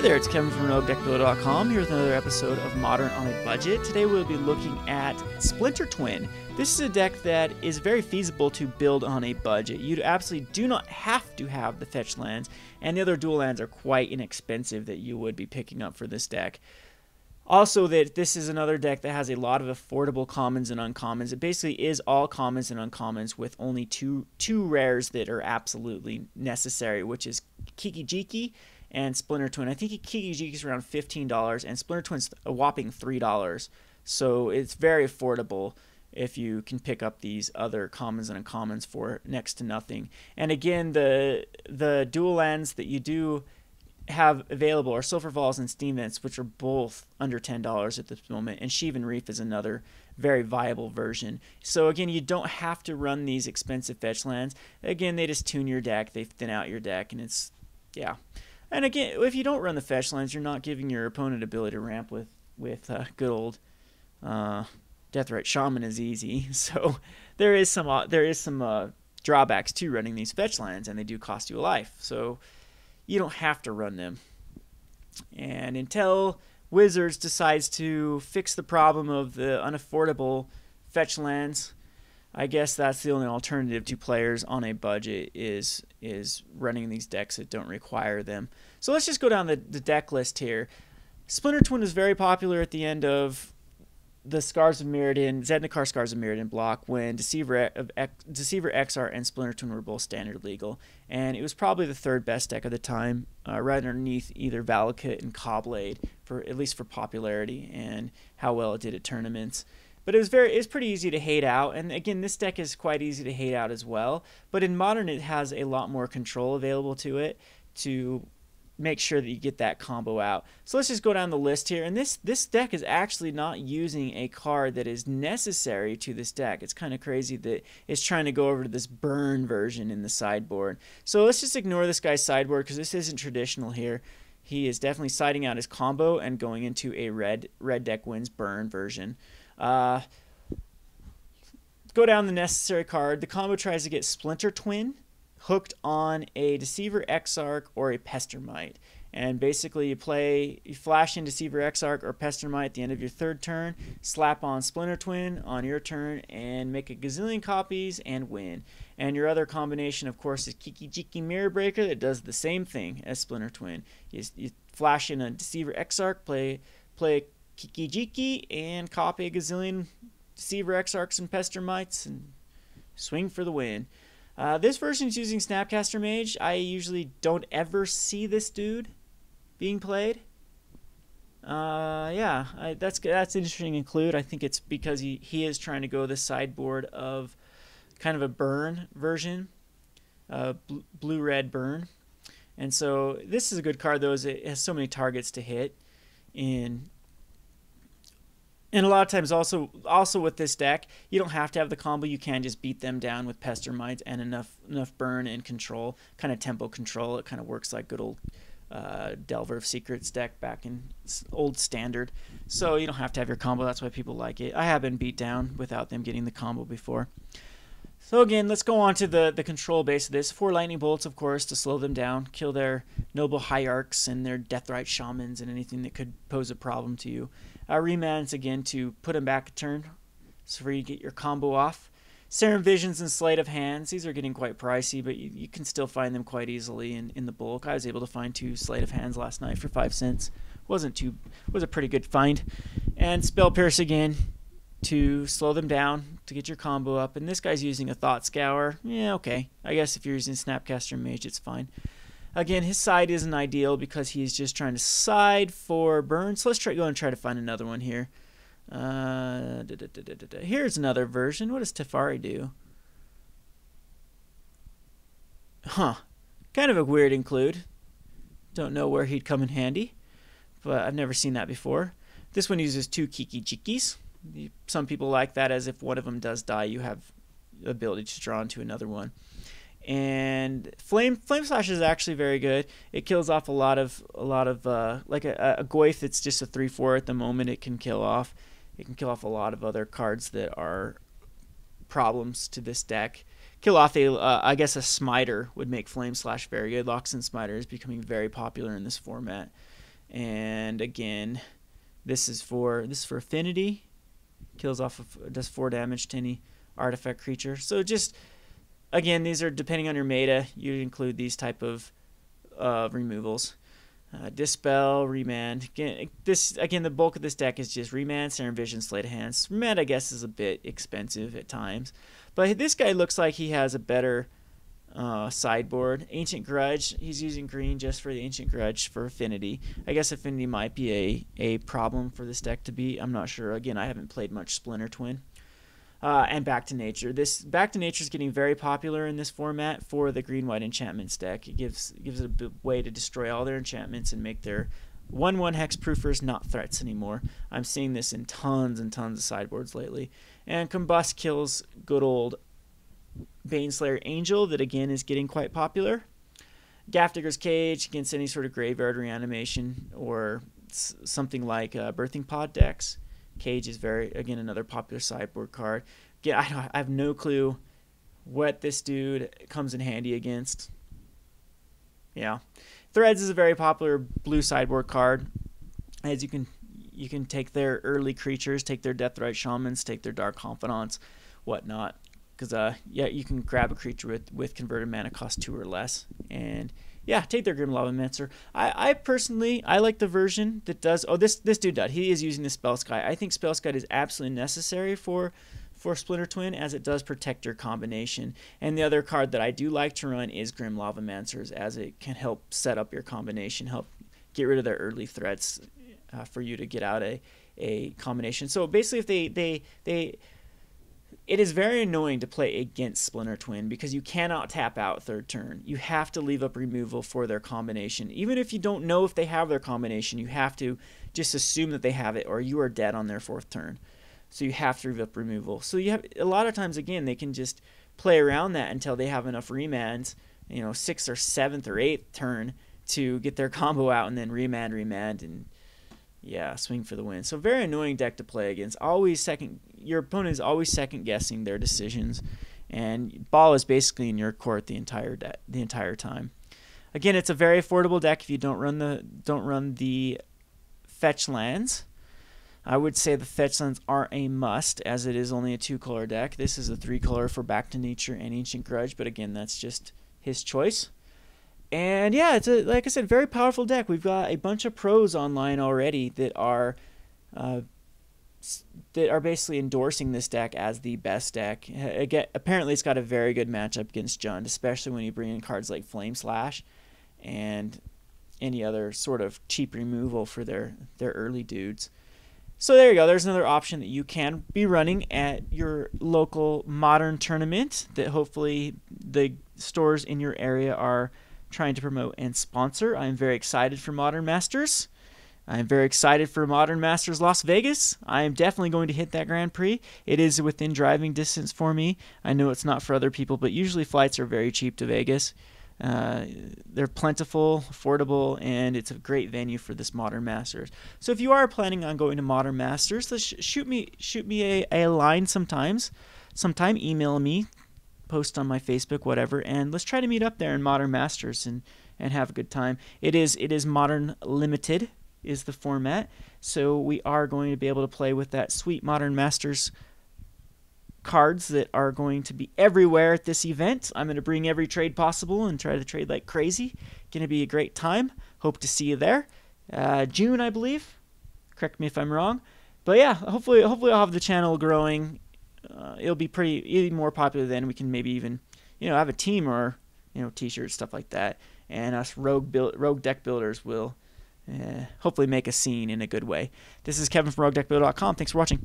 there, it's Kevin from RogueDeckBuilder.com here with another episode of Modern on a Budget. Today we'll be looking at Splinter Twin. This is a deck that is very feasible to build on a budget. You absolutely do not have to have the fetch lands, and the other dual lands are quite inexpensive that you would be picking up for this deck. Also, that this is another deck that has a lot of affordable commons and uncommons. It basically is all commons and uncommons with only two rares that are absolutely necessary, which is Kiki Jiki and Splinter Twin. I think Kiki Jiki is around $15, and Splinter Twin's a whopping $3. So it's very affordable if you can pick up these other commons and uncommons for next to nothing. And again, the dual lands that you do have available are Sulfur Falls and Steam Vents, which are both under $10 at this moment, and Sheevan Reef is another very viable version. So again, you don't have to run these expensive fetch lands. Again, they just tune your deck, they thin out your deck, and it's, yeah. And again, if you don't run the fetch lands, you're not giving your opponent ability to ramp with good old Deathrite Shaman is easy. So there is some drawbacks to running these fetch lands, and they do cost you a life. So you don't have to run them. And until Wizards decides to fix the problem of the unaffordable fetch lands, I guess that's the only alternative to players on a budget is running these decks that don't require them. So let's just go down the deck list here. Splinter Twin was very popular at the end of the Scars of Mirrodin, Zendikar Scars of Mirrodin block, when Deceiver XR and Splinter Twin were both standard legal, and it was probably the third best deck of the time, right underneath either Valakut and Caw-Blade, at least for popularity and how well it did at tournaments. But it was pretty easy to hate out, and again, this deck is quite easy to hate out as well. But in Modern, it has a lot more control available to it to make sure that you get that combo out. So let's just go down the list here, and this deck is actually not using a card that is necessary to this deck. It's kind of crazy that it's trying to go over to this burn version in the sideboard. So let's just ignore this guy's sideboard because this isn't traditional here. He is definitely siding out his combo and going into a red deck wins burn version. Go down the necessary card. The combo tries to get Splinter Twin hooked on a Deceiver Exarch or a Pestermite. And basically you flash in Deceiver Exarch or Pestermite at the end of your third turn, slap on Splinter Twin on your turn, and make a gazillion copies and win. And your other combination, of course, is Kiki Jiki Mirror Breaker that does the same thing as Splinter Twin. You flash in a Deceiver Exarch, play Kiki Jiki, and copy a gazillion Deceiver Exarchs and Pestermites and swing for the win. This version is using Snapcaster Mage. I usually don't ever see this dude being played. Yeah, that's an interesting include. I think it's because he is trying to go the sideboard of kind of a burn version, blue-red burn. And so this is a good card, though, as it has so many targets to hit. And a lot of times also with this deck, you don't have to have the combo. You can just beat them down with Pestermites and enough burn and control, kind of tempo control. It kind of works like good old Delver of Secrets deck back in old Standard. So you don't have to have your combo. That's why people like it. I have been beat down without them getting the combo before. So again, let's go on to the control base of this. 4 lightning bolts, of course, to slow them down, kill their noble hierarchs and their Deathrite Shamans and anything that could pose a problem to you. Remands, again, to put them back a turn, so for you to get your combo off. Serum Visions and Sleight of Hands. These are getting quite pricey, but you can still find them quite easily in the bulk. I was able to find 2 Sleight of Hands last night for 5 cents. Was a pretty good find. And Spell Pierce again to slow them down, to get your combo up. And this guy's using a Thought Scour. Yeah, okay. I guess if you're using Snapcaster Mage, it's fine. Again, his side isn't ideal because he's just trying to side for burn. So let's go and try to find another one here. Here's another version. What does Teferi do? Huh. Kind of a weird include. Don't know where he'd come in handy, but I've never seen that before. This one uses 2 Kiki Jikis. Some people like that, as if one of them does die, you have the ability to draw into another one. And Flame Slash is actually very good. It kills off a lot of like a Goyf that's just a 3/4 at the moment. It can kill off a lot of other cards that are problems to this deck. Kill off I guess a Smiter would make Flame Slash very good. Loxodon Smiter is becoming very popular in this format. And again, this is for affinity. Kills off does 4 damage to any artifact creature. So just again, these are depending on your meta. You'd include these type of removals. Dispel, Remand. Again, the bulk of this deck is just Remand, Serum Vision, Sleight of Hand. Remand, I guess, is a bit expensive at times. But this guy looks like he has a better sideboard. Ancient Grudge, he's using green just for the Ancient Grudge for affinity. I guess affinity might be a problem for this deck to beat. I'm not sure. Again, I haven't played much Splinter Twin. And Back to Nature. This Back to Nature is getting very popular in this format for the green-white enchantments deck. It gives it a way to destroy all their enchantments and make their 1/1 hexproofers not threats anymore. I'm seeing this in tons and tons of sideboards lately. And Combust kills good old Baneslayer Angel that again is getting quite popular. Gafdigger's Cage against any sort of graveyard reanimation or something like Birthing Pod decks. Cage is again another popular sideboard card. Again, I have no clue what this dude comes in handy against. Yeah, Threads is a very popular blue sideboard card. As you can take their early creatures, take their Deathrite Shamans, take their Dark Confidants, whatnot. Because yeah, you can grab a creature with converted mana cost 2 or less, and yeah, take their Grim Lavamancer. I personally like the version that does. Oh, this dude does. He is using the Spellskite. I think Spellskite is absolutely necessary for Splinter Twin, as it does protect your combination. And the other card that I do like to run is Grim Lavamancers, as it can help set up your combination, help get rid of their early threats for you to get out a combination. So basically, if it is very annoying to play against Splinter Twin because you cannot tap out third turn. You have to leave up removal for their combination. Even if you don't know if they have their combination, you have to just assume that they have it, or you are dead on their 4th turn. So you have to leave up removal. So you have a lot of times, again, they can just play around that until they have enough remands, 6th or 7th or 8th turn to get their combo out, and then remand, and yeah, swing for the win. So very annoying deck to play against. Your opponent is always second guessing their decisions, and ball is basically in your court the entire time. Again, it's a very affordable deck if you don't run the fetch lands. I would say the fetch lands are a must, as it is only a 2-color deck. This is a 3-color for Back to Nature and Ancient Grudge, but again, that's just his choice. And yeah, it's like I said, very powerful deck. We've got a bunch of pros online already that are basically endorsing this deck as the best deck. Again, apparently it's got a very good matchup against Jund, especially when you bring in cards like Flame Slash and any other sort of cheap removal for their early dudes. So there you go. There's another option that you can be running at your local Modern tournament that hopefully the stores in your area are trying to promote and sponsor. I'm very excited for Modern Masters. I'm very excited for Modern Masters Las Vegas. I am definitely going to hit that Grand Prix. It is within driving distance for me. I know it's not for other people, but usually flights are very cheap to Vegas. They're plentiful, affordable, and it's a great venue for this Modern Masters. So if you are planning on going to Modern Masters, shoot me a line sometime, email me, post on my Facebook, whatever, and let's try to meet up there in Modern Masters and have a good time. It is Modern Limited is the format, so we are going to be able to play with that sweet Modern Masters cards that are going to be everywhere at this event. I'm going to bring every trade possible and try to trade like crazy. Going to be a great time. Hope to see you there. June, I believe. Correct me if I'm wrong. But yeah, hopefully I'll have the channel growing. It'll be more popular then. We can maybe even, have a team or, t-shirts, stuff like that. And us rogue deck builders will hopefully make a scene in a good way. This is Kevin from RogueDeckBuilder.com. Thanks for watching.